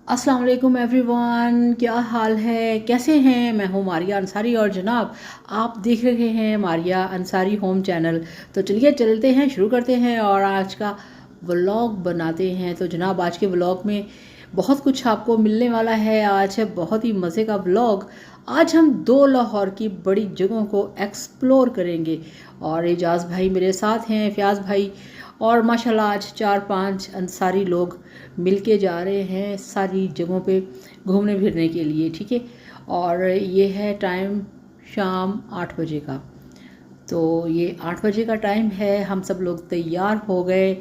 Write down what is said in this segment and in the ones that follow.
अस्सलाम वालेकुम एवरीवन, क्या हाल है, कैसे हैं। मैं हूँ मारिया अंसारी और जनाब आप देख रहे हैं मारिया अंसारी होम चैनल। तो चलिए चलते हैं, शुरू करते हैं और आज का व्लॉग बनाते हैं। तो जनाब आज के व्लॉग में बहुत कुछ आपको मिलने वाला है। आज है बहुत ही मज़े का व्लॉग। आज हम दो लाहौर की बड़ी जगहों को एक्सप्लोर करेंगे और एजाज भाई मेरे साथ हैं, फयाज भाई, और माशाल्लाह आज 4-5 अंसारी लोग मिलके जा रहे हैं सारी जगहों पे घूमने फिरने के लिए। ठीक है, और ये है टाइम शाम 8 बजे का। तो ये 8 बजे का टाइम है, हम सब लोग तैयार हो गए,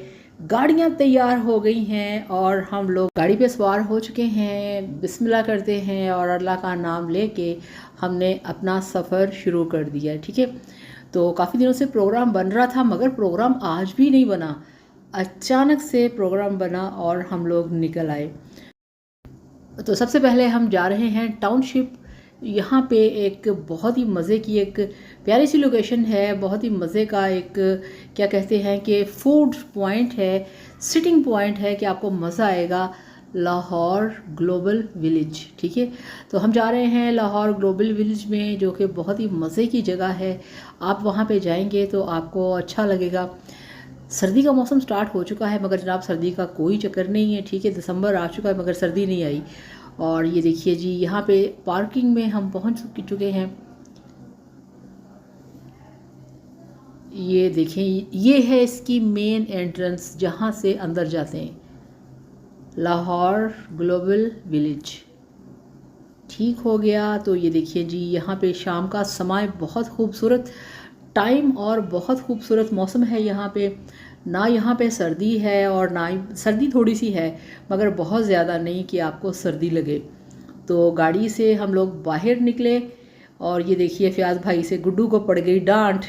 गाड़ियाँ तैयार हो गई हैं और हम लोग गाड़ी पे सवार हो चुके हैं। बिस्मिल्लाह करते हैं और अल्लाह का नाम लेके हमने अपना सफ़र शुरू कर दिया। ठीक है, तो काफ़ी दिनों से प्रोग्राम बन रहा था मगर प्रोग्राम आज भी नहीं बना। अचानक से प्रोग्राम बना और हम लोग निकल आए। तो सबसे पहले हम जा रहे हैं टाउनशिप। यहाँ पे एक बहुत ही मज़े की एक प्यारी सी लोकेशन है, बहुत ही मज़े का एक क्या कहते हैं कि फूड पॉइंट है, सिटिंग पॉइंट है कि आपको मज़ा आएगा। Lahore global village. ठीक है, तो हम जा रहे हैं लाहौर ग्लोबल विलेज में, जो कि बहुत ही मज़े की जगह है। आप वहाँ पे जाएंगे तो आपको अच्छा लगेगा। सर्दी का मौसम स्टार्ट हो चुका है मगर जनाब सर्दी का कोई चक्कर नहीं है। ठीक है, दिसंबर आ चुका है मगर सर्दी नहीं आई। और ये देखिए जी, यहाँ पे पार्किंग में हम पहुँच चुके हैं। ये देखें, ये है इसकी मेन एंट्रेंस जहाँ से अंदर जाते हैं, लाहौर ग्लोबल विलेज। ठीक हो गया। तो ये देखिए जी, यहाँ पे शाम का समय बहुत खूबसूरत टाइम और बहुत खूबसूरत मौसम है यहाँ पे। ना यहाँ पे सर्दी है और ना ही सर्दी थोड़ी सी है मगर बहुत ज़्यादा नहीं कि आपको सर्दी लगे। तो गाड़ी से हम लोग बाहर निकले और ये देखिए फयाज भाई से गुड्डू को पड़ गई डांट।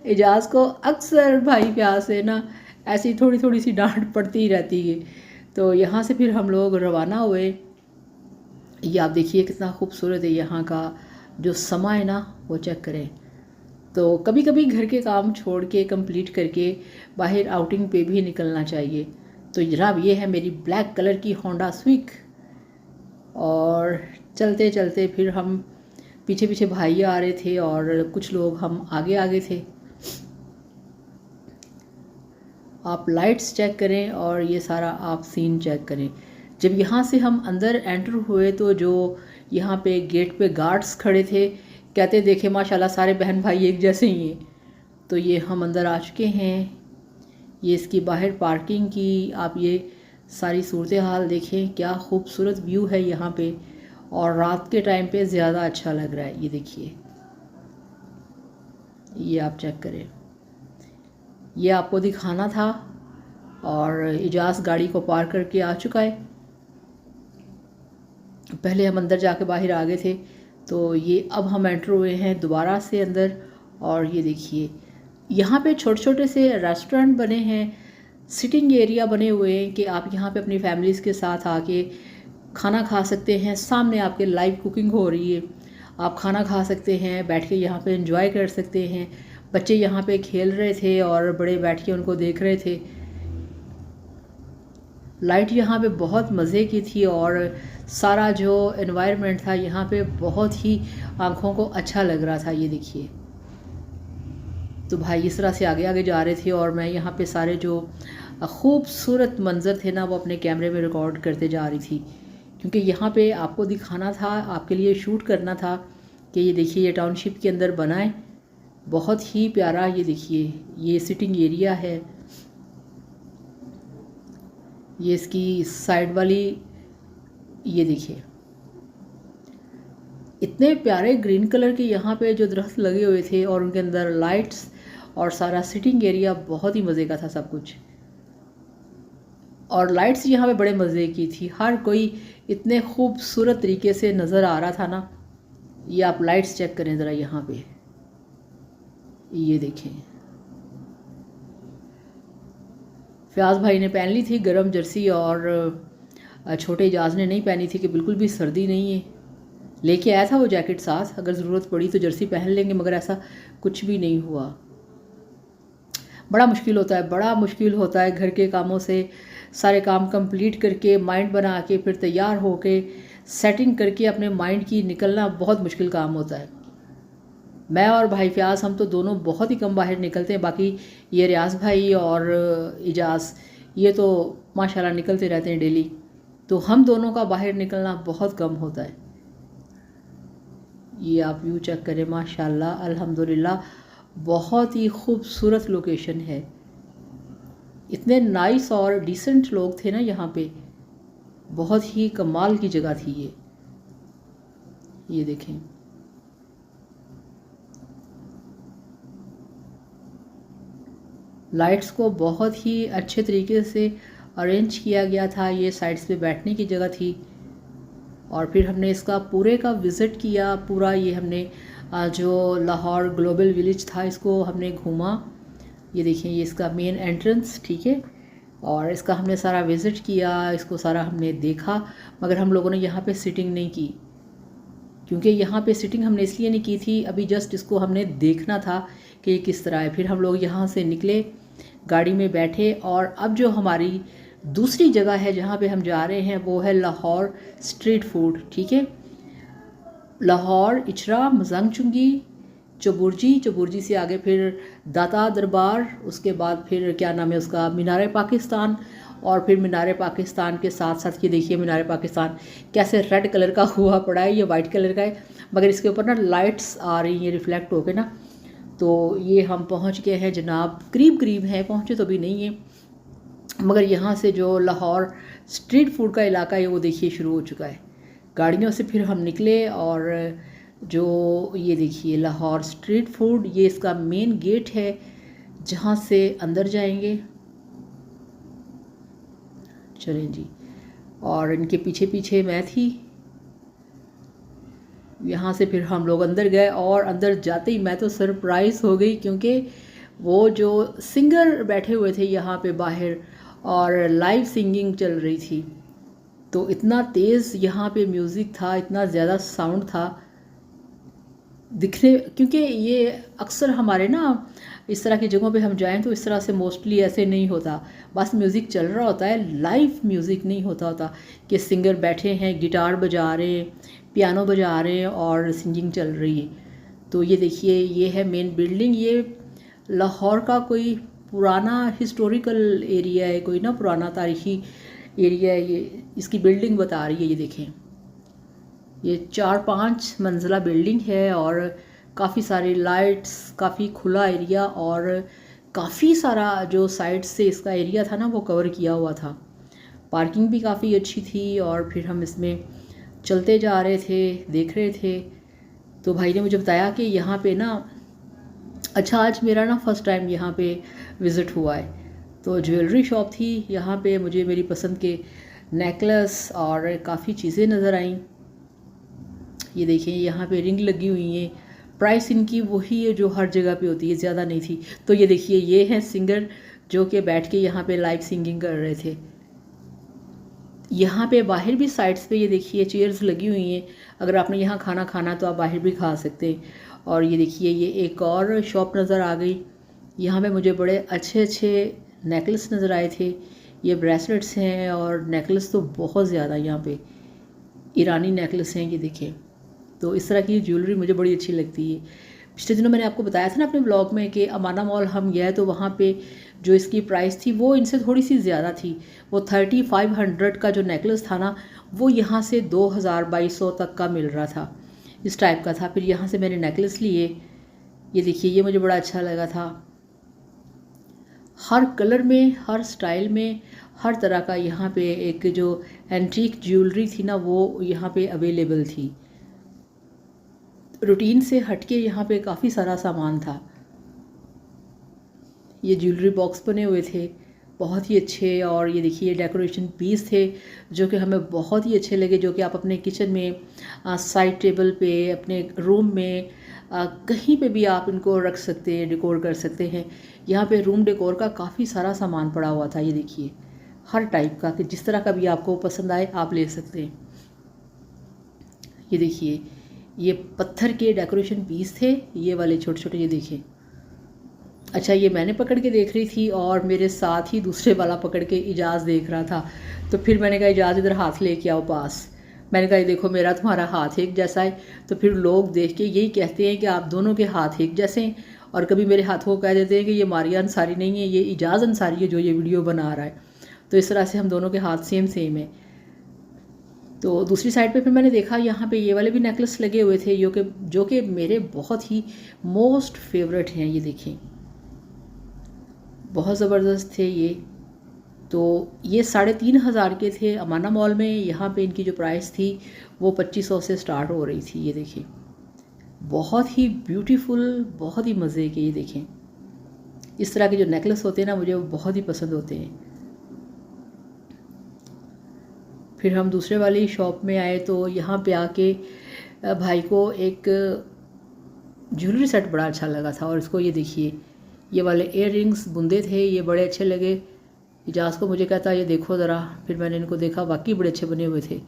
एजाज को अक्सर भाई फयाज से ना ऐसी थोड़ी थोड़ी सी डांट पड़ती ही रहती है। तो यहाँ से फिर हम लोग रवाना हुए। ये आप देखिए कितना खूबसूरत है यहाँ का जो समा है ना, वो चेक करें। तो कभी कभी घर के काम छोड़ के कंप्लीट करके बाहर आउटिंग पे भी निकलना चाहिए। तो जनाब ये है मेरी ब्लैक कलर की होंडा स्विक। और चलते चलते फिर हम पीछे पीछे भाई आ रहे थे और कुछ लोग हम आगे आगे थे। आप लाइट्स चेक करें और ये सारा आप सीन चेक करें। जब यहाँ से हम अंदर एंटर हुए तो जो यहाँ पे गेट पे गार्ड्स खड़े थे, कहते देखे माशाल्लाह सारे बहन भाई एक जैसे ही हैं। तो ये हम अंदर आ चुके हैं। ये इसकी बाहर पार्किंग की आप ये सारी सूरत हाल देखें, क्या खूबसूरत व्यू है यहाँ पे। और रात के टाइम पे ज़्यादा अच्छा लग रहा है। ये देखिए, ये आप चेक करें, ये आपको दिखाना था। और इजाज़ गाड़ी को पार करके आ चुका है। पहले हम अंदर जाके बाहर आ गए थे, तो ये अब हम एंटर हुए हैं दोबारा से अंदर। और ये देखिए यहाँ पे छोटे छोटे से रेस्टोरेंट बने हैं, सिटिंग एरिया बने हुए हैं कि आप यहाँ पे अपनी फैमिलीज़ के साथ आके खाना खा सकते हैं। सामने आपके लाइव कुकिंग हो रही है, आप खाना खा सकते हैं, बैठ के यहाँ पे एंजॉय कर सकते हैं। बच्चे यहाँ पे खेल रहे थे और बड़े बैठ के उनको देख रहे थे। लाइट यहाँ पे बहुत मज़े की थी और सारा जो एनवायरनमेंट था यहाँ पे बहुत ही आँखों को अच्छा लग रहा था। ये देखिए, तो भाई इस तरह से आगे आगे जा रहे थे और मैं यहाँ पे सारे जो खूबसूरत मंज़र थे ना वो अपने कैमरे में रिकॉर्ड करते जा रही थी, क्योंकि यहाँ पे आपको दिखाना था, आपके लिए शूट करना था कि ये देखिए ये टाउनशिप के अंदर बना है, बहुत ही प्यारा। ये देखिए ये सिटिंग एरिया है, ये इसकी साइड वाली, ये देखिए इतने प्यारे ग्रीन कलर के यहाँ पे जो दरख्त लगे हुए थे और उनके अंदर लाइट्स और सारा सिटिंग एरिया बहुत ही मज़े का था सब कुछ। और लाइट्स यहाँ पे बड़े मज़े की थी, हर कोई इतने खूबसूरत तरीके से नज़र आ रहा था ना। ये आप लाइट्स चेक करें ज़रा यहाँ पे, ये देखें। फयाज भाई ने पहन ली थी गरम जर्सी और छोटे इजाज़ ने नहीं पहनी थी कि बिल्कुल भी सर्दी नहीं है। लेके आया था वो जैकेट साथ, अगर ज़रूरत पड़ी तो जर्सी पहन लेंगे, मगर ऐसा कुछ भी नहीं हुआ। बड़ा मुश्किल होता है, बड़ा मुश्किल होता है घर के कामों से सारे काम कंप्लीट करके माइंड बना के फिर तैयार होके सेटिंग करके अपने माइंड की निकलना बहुत मुश्किल काम होता है। मैं और भाई फयाज हम तो दोनों बहुत ही कम बाहर निकलते हैं, बाकी ये रियाज भाई और इजाज़ ये तो माशाल्लाह निकलते रहते हैं डेली, तो हम दोनों का बाहर निकलना बहुत कम होता है। ये आप व्यू चेक करें, माशाल्लाह अल्हम्दुलिल्लाह बहुत ही खूबसूरत लोकेशन है। इतने नाइस और डिसेंट लोग थे ना यहाँ पे, बहुत ही कमाल की जगह थी ये देखें। लाइट्स को बहुत ही अच्छे तरीके से अरेंज किया गया था। ये साइड्स पे बैठने की जगह थी और फिर हमने इसका पूरे का विज़िट किया। पूरा ये हमने जो लाहौर ग्लोबल विलेज था इसको हमने घूमा। ये देखिए ये इसका मेन एंट्रेंस, ठीक है, और इसका हमने सारा विज़िट किया, इसको सारा हमने देखा। मगर हम लोगों ने यहाँ पे सिटिंग नहीं की, क्योंकि यहाँ पे सिटिंग हमने इसलिए नहीं की थी, अभी जस्ट इसको हमने देखना था कि ये किस तरह है। फिर हम लोग यहाँ से निकले, गाड़ी में बैठे और अब जो हमारी दूसरी जगह है जहाँ पे हम जा रहे हैं वो है लाहौर स्ट्रीट फूड, ठीक है। लाहौर, इचरा, मजंगचुंगी, चबुर्जी से आगे फिर दाता दरबार, उसके बाद फिर क्या नाम है उसका, मीनार पाकिस्तान, और फिर मीनार पाकिस्तान के साथ साथ ये देखिए मीनार पाकिस्तान कैसे रेड कलर का हुआ पड़ा है, ये वाइट कलर का है मगर इसके ऊपर ना लाइट्स आ रही हैं रिफ्लेक्ट होके ना। तो ये हम पहुंच गए हैं जनाब, करीब हैं, पहुंचे तो भी नहीं है मगर यहाँ से जो लाहौर स्ट्रीट फूड का इलाका है वो देखिए शुरू हो चुका है। गाड़ियों से फिर हम निकले और जो ये देखिए लाहौर स्ट्रीट फूड, ये इसका मेन गेट है जहाँ से अंदर जाएंगे। चलें जी, और इनके पीछे पीछे मैं थी। यहाँ से फिर हम लोग अंदर गए और अंदर जाते ही मैं तो सरप्राइज़ हो गई, क्योंकि वो जो सिंगर बैठे हुए थे यहाँ पे बाहर और लाइव सिंगिंग चल रही थी, तो इतना तेज़ यहाँ पे म्यूज़िक था, इतना ज़्यादा साउंड था दिखने, क्योंकि ये अक्सर हमारे ना इस तरह की जगहों पे हम जाएं तो इस तरह से मोस्टली ऐसे नहीं होता, बस म्यूज़िक चल रहा होता है, लाइव म्यूज़िक नहीं होता कि सिंगर बैठे हैं, गिटार बजा रहे हैं, पियानो बजा रहे हैं और सिंगिंग चल रही है। तो ये देखिए ये है मेन बिल्डिंग। ये लाहौर का कोई पुराना हिस्टोरिकल एरिया है, कोई ना पुराना तारीखी एरिया है। ये इसकी बिल्डिंग बता रही है, ये देखें ये 4-5 मंजिला बिल्डिंग है और काफ़ी सारी लाइट्स, काफ़ी खुला एरिया और काफ़ी सारा जो साइड से इसका एरिया था ना वो कवर किया हुआ था। पार्किंग भी काफ़ी अच्छी थी और फिर हम इसमें चलते जा रहे थे, देख रहे थे। तो भाई ने मुझे बताया कि यहाँ पे ना, अच्छा आज मेरा ना फ़र्स्ट टाइम यहाँ पे विज़िट हुआ है। तो ज्वेलरी शॉप थी यहाँ पे, मुझे मेरी पसंद के नेकलेस और काफ़ी चीज़ें नज़र आईं। ये देखिए यहाँ पे रिंग लगी हुई है, प्राइस इनकी वही है जो हर जगह पे होती है, ज़्यादा नहीं थी। तो ये देखिए ये हैं सिंगर जो कि बैठ के यहाँ पे लाइव सिंगिंग कर रहे थे। यहाँ पे बाहर भी साइड्स पे ये देखिए चेयर्स लगी हुई हैं, अगर आपने यहाँ खाना खाना तो आप बाहर भी खा सकते हैं। और ये देखिए ये एक और शॉप नज़र आ गई, यहाँ पे मुझे बड़े अच्छे नेकलेस नज़र आए थे। ये ब्रेसलेट्स हैं और नेकलेस तो बहुत ज़्यादा यहाँ पे ईरानी नेकलेस हैं, ये देखें। तो इस तरह की ज्वेलरी मुझे बड़ी अच्छी लगती है। पिछले दिनों मैंने आपको बताया था ना अपने ब्लॉग में कि अमाना मॉल हम गए तो वहाँ पे जो इसकी प्राइस थी वो इनसे थोड़ी सी ज़्यादा थी। वो 3500 का जो नेकलेस था ना वो यहाँ से 2200 तक का मिल रहा था, इस टाइप का था। फिर यहाँ से मैंने नेकलेस लिए, ये देखिए ये मुझे बड़ा अच्छा लगा था। हर कलर में, हर स्टाइल में, हर तरह का यहाँ पे एक जो एंटीक ज्वेलरी थी ना वो यहाँ पे अवेलेबल थी। रूटीन से हटके यहाँ पे काफ़ी सारा सामान था। ये ज्वेलरी बॉक्स बने हुए थे बहुत ही अच्छे, और ये देखिए डेकोरेशन पीस थे जो कि हमें बहुत ही अच्छे लगे, जो कि आप अपने किचन में, साइड टेबल पे, अपने रूम में, कहीं पे भी आप इनको रख सकते हैं, डेकोर कर सकते हैं। यहाँ पे रूम डेकोर का काफ़ी सारा सामान पड़ा हुआ था, ये देखिए हर टाइप का, कि जिस तरह का भी आपको पसंद आए आप ले सकते हैं। ये देखिए ये पत्थर के डेकोरेशन पीस थे, ये वाले छोटे छोटे, ये देखिए अच्छा, ये मैंने पकड़ के देख रही थी और मेरे साथ ही दूसरे वाला पकड़ के इजाज़ देख रहा था। तो फिर मैंने कहा इजाज़ इधर हाथ लेके आओ पास। मैंने कहा ये देखो मेरा तुम्हारा हाथ एक जैसा है। तो फिर लोग देख के यही कहते हैं कि आप दोनों के हाथ एक जैसे हैं, और कभी मेरे हाथों को कह देते हैं कि ये मारिया अंसारी नहीं है, ये इजाज़ अंसारी है जो ये वीडियो बना रहा है। तो इस तरह से हम दोनों के हाथ सेम सेम है। तो दूसरी साइड पे फिर मैंने देखा यहाँ पे ये वाले भी नेकलेस लगे हुए थे जो कि मेरे बहुत ही मोस्ट फेवरेट हैं। ये देखें, बहुत ज़बरदस्त थे ये। तो ये 3,500 के थे अमाना मॉल में। यहाँ पे इनकी जो प्राइस थी वो 2500 से स्टार्ट हो रही थी। ये देखें, बहुत ही ब्यूटीफुल, बहुत ही मज़े के। ये देखें, इस तरह के जो नेकलेस होते हैं ना, मुझे वो बहुत ही पसंद होते हैं। फिर हम दूसरे वाली शॉप में आए तो यहाँ पे आके भाई को एक ज्वेलरी सेट बड़ा अच्छा लगा था, और इसको ये देखिए, ये वाले इयर रिंग्स बुंदे थे, ये बड़े अच्छे लगे। इजाज़ को मुझे कहता ये देखो ज़रा। फिर मैंने इनको देखा, वाकई बड़े अच्छे बने हुए थे।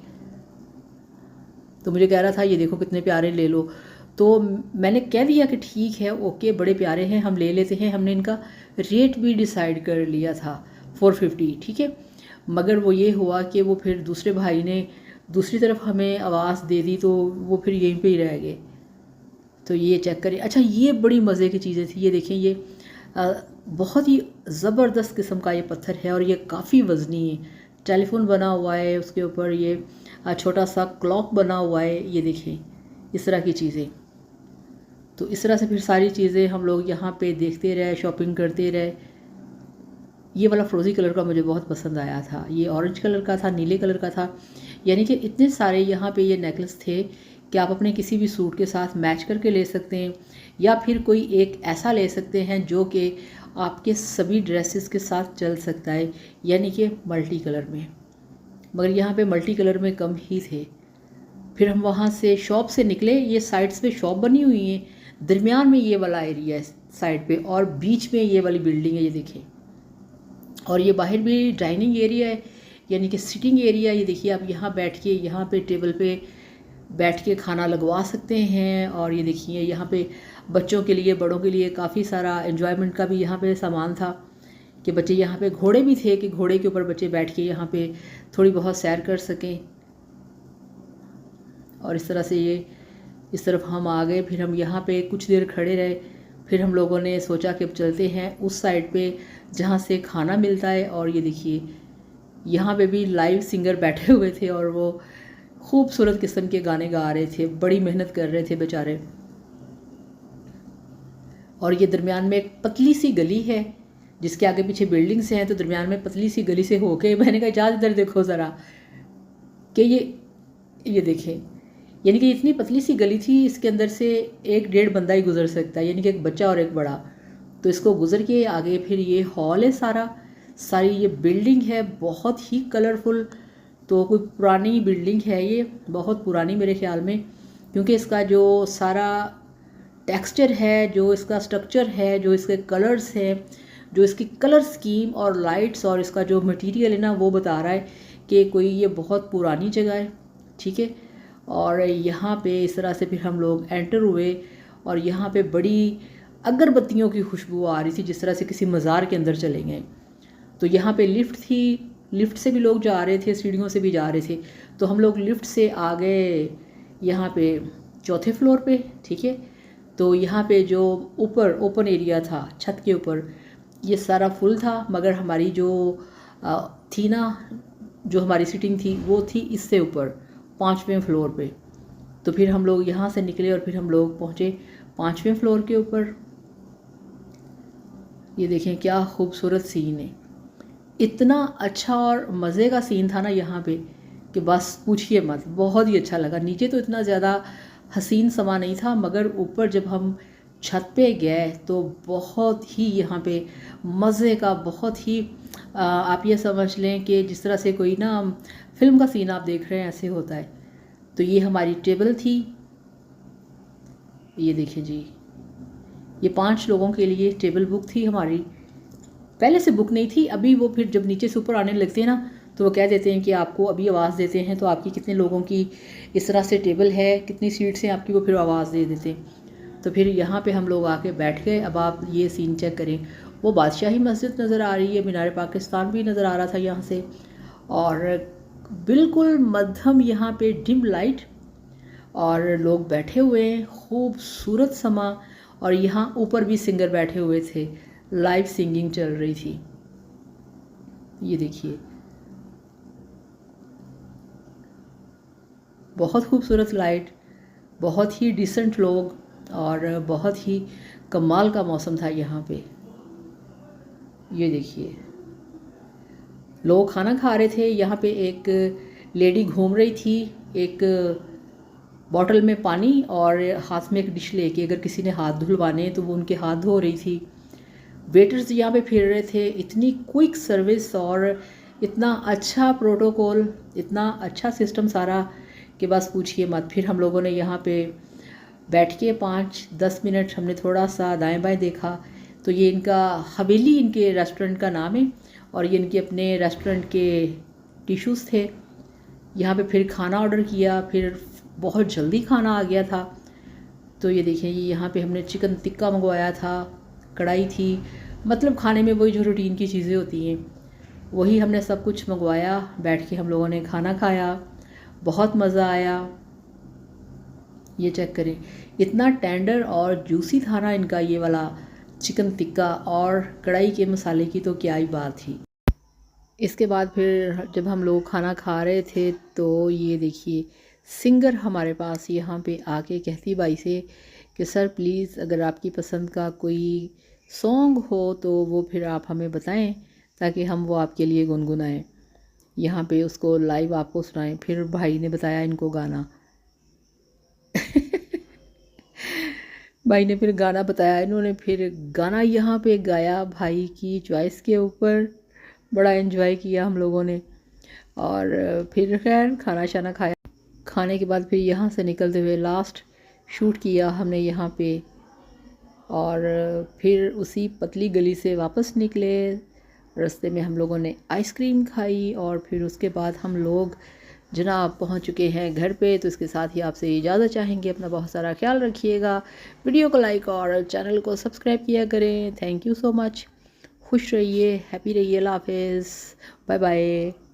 तो मुझे कह रहा था ये देखो कितने प्यारे, ले लो। तो मैंने कह दिया कि ठीक है, ओके, बड़े प्यारे हैं, हम ले लेते हैं। हमने इनका रेट भी डिसाइड कर लिया था 450, ठीक है। मगर वो ये हुआ कि वो फिर दूसरे भाई ने दूसरी तरफ हमें आवाज़ दे दी, तो वो फिर यहीं पे ही रह गए। तो ये चेक करें। अच्छा, ये बड़ी मज़े की चीज़ें थी। ये देखें, ये बहुत ही ज़बरदस्त किस्म का ये पत्थर है, और ये काफ़ी वज़नी है। टेलीफोन बना हुआ है उसके ऊपर, ये छोटा सा क्लॉक बना हुआ है। ये देखें, इस तरह की चीज़ें। तो इस तरह से फिर सारी चीज़ें हम लोग यहाँ पे देखते रहे, शॉपिंग करते रहे। ये वाला फ्रोज़ी कलर का मुझे बहुत पसंद आया था। ये ऑरेंज कलर का था, नीले कलर का था। यानी कि इतने सारे यहाँ पे ये नेकलेस थे कि आप अपने किसी भी सूट के साथ मैच करके ले सकते हैं, या फिर कोई एक ऐसा ले सकते हैं जो कि आपके सभी ड्रेसेस के साथ चल सकता है, यानी कि मल्टी कलर में। मगर यहाँ पे मल्टी कलर में कम ही थे। फिर हम वहाँ से शॉप से निकले। ये साइड्स पे शॉप बनी हुई है, दरमियान में ये वाला एरिया है साइड पे, और बीच में ये वाली बिल्डिंग है। ये देखें, और ये बाहर भी डाइनिंग एरिया है, यानी कि सिटिंग एरिया। ये देखिए, आप यहाँ बैठ के, यहाँ पे टेबल पे बैठ के खाना लगवा सकते हैं। और ये देखिए, यहाँ पे बच्चों के लिए, बड़ों के लिए काफ़ी सारा एंजॉयमेंट का भी यहाँ पे सामान था कि बच्चे, यहाँ पे घोड़े भी थे कि घोड़े के ऊपर बच्चे बैठ के यहाँ पे थोड़ी बहुत सैर कर सकें। और इस तरह से ये इस तरफ हम आ गए। फिर हम यहाँ पे कुछ देर खड़े रहे। फिर हम लोगों ने सोचा कि अब चलते हैं उस साइड पे जहाँ से खाना मिलता है। और ये देखिए, यहाँ पे भी लाइव सिंगर बैठे हुए थे, और वो खूबसूरत किस्म के गाने गा रहे थे, बड़ी मेहनत कर रहे थे बेचारे। और ये दरमियान में एक पतली सी गली है जिसके आगे पीछे बिल्डिंग्स हैं। तो दरमियान में पतली सी गली से होके मैंने कहा इजाज़ इधर देखो ज़रा, कि ये देखें, यानी कि इतनी पतली सी गली थी, इसके अंदर से 1-1.5 बंदा ही गुजर सकता है, यानी कि एक बच्चा और एक बड़ा। तो इसको गुजर के आगे फिर ये हॉल है सारी ये बिल्डिंग है, बहुत ही कलरफुल। तो कोई पुरानी बिल्डिंग है ये, बहुत पुरानी मेरे ख्याल में, क्योंकि इसका जो सारा टेक्सचर है, जो इसका स्ट्रक्चर है, जो इसके कलर्स हैं, जो इसकी कलर स्कीम और लाइट्स और इसका जो मटेरियल है ना, वो बता रहा है कि कोई ये बहुत पुरानी जगह है, ठीक है। और यहाँ पे इस तरह से फिर हम लोग एंटर हुए, और यहाँ पे बड़ी अगरबत्तियों की खुशबू आ रही थी, जिस तरह से किसी मज़ार के अंदर चले गए। तो यहाँ पे लिफ्ट थी, लिफ्ट से भी लोग जा रहे थे, सीढ़ियों से भी जा रहे थे। तो हम लोग लिफ्ट से आ गए यहाँ पे 4थे फ्लोर पे, ठीक है। तो यहाँ पे जो ऊपर ओपन एरिया था छत के ऊपर, ये सारा फुल था, मगर हमारी जो थी ना, जो हमारी सीटिंग थी वो थी इससे ऊपर 5वें फ्लोर पे। तो फिर हम लोग यहाँ से निकले और फिर हम लोग पहुँचे 5वें फ्लोर के ऊपर। ये देखें क्या खूबसूरत सीन है, इतना अच्छा और मज़े का सीन था ना यहाँ पे कि बस पूछिए मत, बहुत ही अच्छा लगा। नीचे तो इतना ज़्यादा हसीन समा नहीं था, मगर ऊपर जब हम छत पे गए तो बहुत ही यहाँ पे मज़े का, बहुत ही आप ये समझ लें कि जिस तरह से कोई ना फिल्म का सीन आप देख रहे हैं, ऐसे होता है। तो ये हमारी टेबल थी, ये देखिए जी, ये 5 लोगों के लिए टेबल बुक थी हमारी। पहले से बुक नहीं थी, अभी वो फिर जब नीचे से ऊपर आने लगते हैं ना, तो वो कह देते हैं कि आपको अभी आवाज़ देते हैं, तो आपकी कितने लोगों की इस तरह से टेबल है, कितनी सीट्स हैं आपकी, वो फिर आवाज़ दे देते हैं। तो फिर यहाँ पे हम लोग आके बैठ गए। अब आप ये सीन चेक करें, वो बादशाही मस्जिद नज़र आ रही है, मीनार पाकिस्तान भी नज़र आ रहा था यहाँ से, और बिल्कुल मध्यम यहाँ पे डिम लाइट और लोग बैठे हुए हैं, खूबसूरत समा। और यहाँ ऊपर भी सिंगर बैठे हुए थे, लाइव सिंगिंग चल रही थी। ये देखिए, बहुत खूबसूरत लाइट, बहुत ही डिसेंट लोग, और बहुत ही कमाल का मौसम था यहाँ पे। ये देखिए, लोग खाना खा रहे थे। यहाँ पे एक लेडी घूम रही थी, एक बॉटल में पानी और हाथ में एक डिश लेके, अगर किसी ने हाथ धुलवाने तो वो उनके हाथ धो रही थी। वेटर्स यहाँ पे फिर रहे थे। इतनी क्विक सर्विस और इतना अच्छा प्रोटोकॉल, इतना अच्छा सिस्टम सारा कि बस पूछिए मत। फिर हम लोगों ने यहाँ पे बैठ के 5-10 मिनट हमने थोड़ा सा दाएं बाएं देखा। तो ये इनका हवेली, इनके रेस्टोरेंट का नाम है, और ये इनके अपने रेस्टोरेंट के टिश्यूज़ थे। यहाँ पे फिर खाना ऑर्डर किया, फिर बहुत जल्दी खाना आ गया था। तो ये देखें, ये यहाँ पे हमने चिकन टिक्का मंगवाया था, कढ़ाई थी, मतलब खाने में वही जो रूटीन की चीज़ें होती हैं वही हमने सब कुछ मंगवाया। बैठ के हम लोगों ने खाना खाया, बहुत मज़ा आया। ये चेक करें, इतना टेंडर और जूसी था ना इनका ये वाला चिकन टिक्का, और कढ़ाई के मसाले की तो क्या ही बात थी। इसके बाद फिर जब हम लोग खाना खा रहे थे तो ये देखिए, सिंगर हमारे पास यहाँ पे आके कहती बाई से कि सर प्लीज़ अगर आपकी पसंद का कोई सॉन्ग हो तो वो फिर आप हमें बताएं, ताकि हम वो आपके लिए गुनगुनाएं, यहाँ पे उसको लाइव आपको सुनाएं। फिर भाई ने बताया इनको गाना भाई ने फिर गाना बताया, इन्होंने फिर गाना यहाँ पे गाया भाई की चॉइस के ऊपर। बड़ा एंजॉय किया हम लोगों ने, और फिर खैर खाना शाना खाया। खाने के बाद फिर यहाँ से निकलते हुए लास्ट शूट किया हमने यहाँ पे, और फिर उसी पतली गली से वापस निकले। रास्ते में हम लोगों ने आइसक्रीम खाई, और फिर उसके बाद हम लोग जनाब पहुंच चुके हैं घर पे। तो इसके साथ ही आपसे इजाज़त चाहेंगे। अपना बहुत सारा ख्याल रखिएगा, वीडियो को लाइक और चैनल को सब्सक्राइब किया करें। Thank you so much. खुश रहिए, हैप्पी रहिए, अल्लाह हाफिज़, बाय बाय।